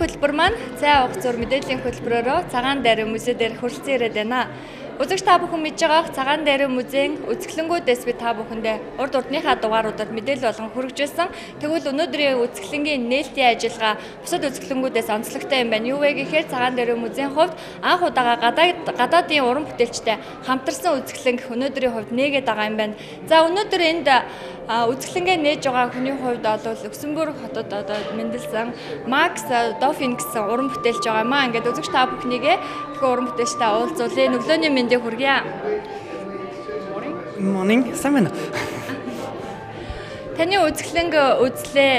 хөтөлбөр маань цай авах зур мэдээллийн хөтөлбөрөөрөө цагаан дайрын музей дээр хүрэлцэн ирээд байна. Үзэгч та бүхэн мэдж байгаах цагаан дайрын музейн үзэсгэлэнгүүдээс би та бүхэндээ урд урдныхаа дугааруудад мэдээлэл болгон хүргэжсэн. Тэгвэл өнөөдрийн үзэсгэлэнгийн нээлтийн ажиллагаа бусад үзэсгэлэнгүүдээс онцлогтой юм байна. Юу вэ гэхээр цагаан дайрын музейн хувьд анх удаага гадаадын уран бүтээлчтэй хамтарсан үзэсгэлэнг өнөөдрийн хувьд нээгээд байгаа юм байна. За өнөөдөр энд үзэсгэлэнгээ нээж байгаа хүний хувьд бол Люксембург хотод одоо мэндэлсэн Макс Дофин гэсэн уран бүтээлч байгаа юм аа. Ингээд үзэгч та бүхнийгээ тэгэхээр уран бүтээлчтэй уулзуулъя. Өглөөний мэндийг хүргье. Morning. Сайн байна. Таны үзэсгэлэнг үзлээ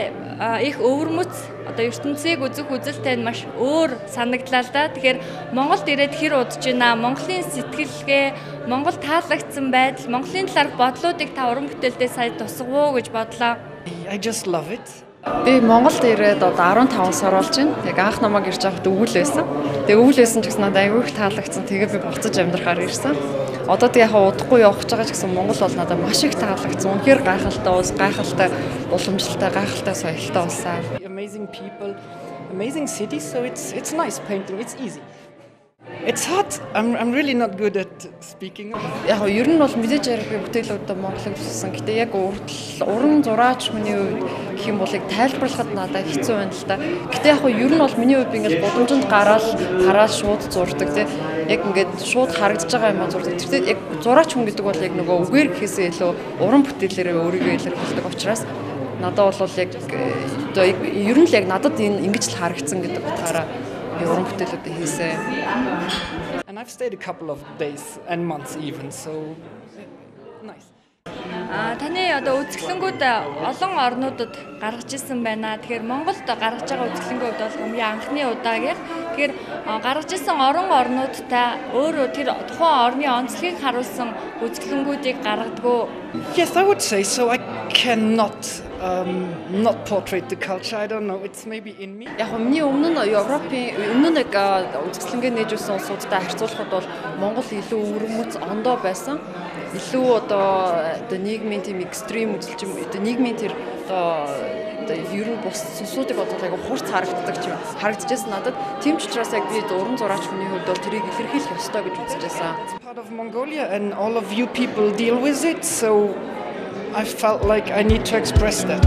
их өвөрмөц одоо ертөнцийг үзэх үзэлтэй нь маш өөр санагдлаа л да. Тэгэхээр Монголд ирээд хэр удаж байна? Монголын сэтгэлгээ, Монгол таалагдсан байдал, Монголын талаарх бодлуудыг та уран бүтээлдээ сая тусгав уу гэж бодлоо. I just love it. Би Монголд ирээд одоо 15 сар болж байна. Тэг анх намайг ирж байхад өвөл байсан. Тэг өвөл байсан ч гэсэн надад аягүй их таалагдсан. Тэгээ би буцаж амьдрахаар ирсэн. Одоо тэг яхаа удахгүй явах гэж байгаа ч гэсэн Монгол бол надад маш их таалагдсан. Үнэхээр гайхалтай улс, гайхалтай уламжлалтай, гайхалтай соёлтой улсаа. Amazing people, amazing city, so it's nice painting. It's easy. It's hard. I'm really not good at speaking. Яг нь ер нь бол мэдээж ярих бүтээлүүдээ монголыг бичсэн. Гэтэ яг уран зураач хүний үед гэх юм бол яг тайлбарлахад надад хэцүү байна л да. Гэтэ яг нь ер нь бол миний үед ингээд гудамжинд гараад шууд зурдаг тий. Яг ингээд шууд харагдаж байгаа юм а зурдаг. Тэртээ яг зураач хүн гэдэг бол яг нөгөө үгээр гэхээсээ илүү уран бүтээлээрээ өөрийгөө илэрхийлдэг учраас надад бол яг одоо ер нь л яг надад энэ ингэж л харагдсан гэдэг утгаараа уран бүтээлүүдээ хийсэн. And I've stayed a couple of days and months even, so nice. Таны одоо үзэсгэлэнгүүд олон орнуудад гаргаж ирсэн байна. Тэгэхээр Монголд гаргаж байгаа үзэсгэлэнгүүд бол хамгийн анхны удаагийнх. Тэгэхээр гаргаж ирсэн орнуудтай өөрөө тэр тухайн орны онцлогийг харуулсан үзэсгэлэнгүүдийг гаргадаг. Yes, I would say so. I cannot not portray the culture. I don't know. It's maybe in me. Яг миний өмнө нь Европын өмнө нэг үзэсгэлэнгээ нээж өгсөн улсуудтай харьцуулахад бол Монгол илүү өвөрмөц ондоо байсан. Илүү одоо нийгмийн тийм экстрим үзэлч юм. Одоо нийгмийн тэр одоо ер нь бус сүсүүдийг бодвол айгу хурц харагдчихсан надад. Тийм ч учраас яг би уран зураач хүний хувьд бол тэрийг илэрхийлэх ёстой гэж үзэж байсан. It's part of Mongolia and all of you people deal with it, so I felt like I need to express that.